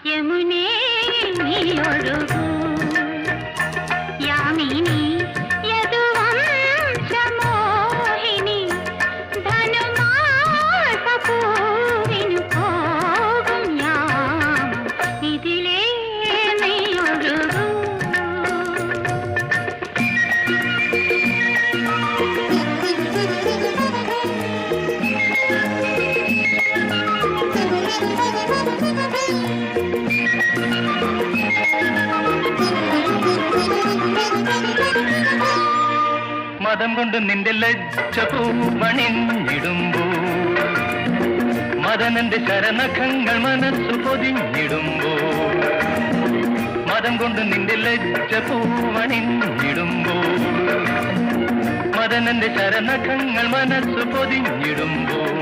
യമുനേ നീ ഒഴുകൂ യാമിനി യദുവംശമോഹിനി ധനുമാസപൂവിനു പോകും യാമം ഇതിലേ നീ ഒഴുകൂ. മതം കൊണ്ട് നിന്റെ ലജ്ജ പൂവണിഞ്ഞിടുമ്പോ മദനന്റെ ശരണഖങ്ങൾ മനസ്സു പൊതിഞ്ഞിടുമ്പോ മതം കൊണ്ട് നിന്റെ ലജ്ജ പൂവണിഞ്ഞിടുമ്പോ മദനന്റെ ശരണഖങ്ങൾ മനസ്സു പൊതിഞ്ഞിടുമ്പോൾ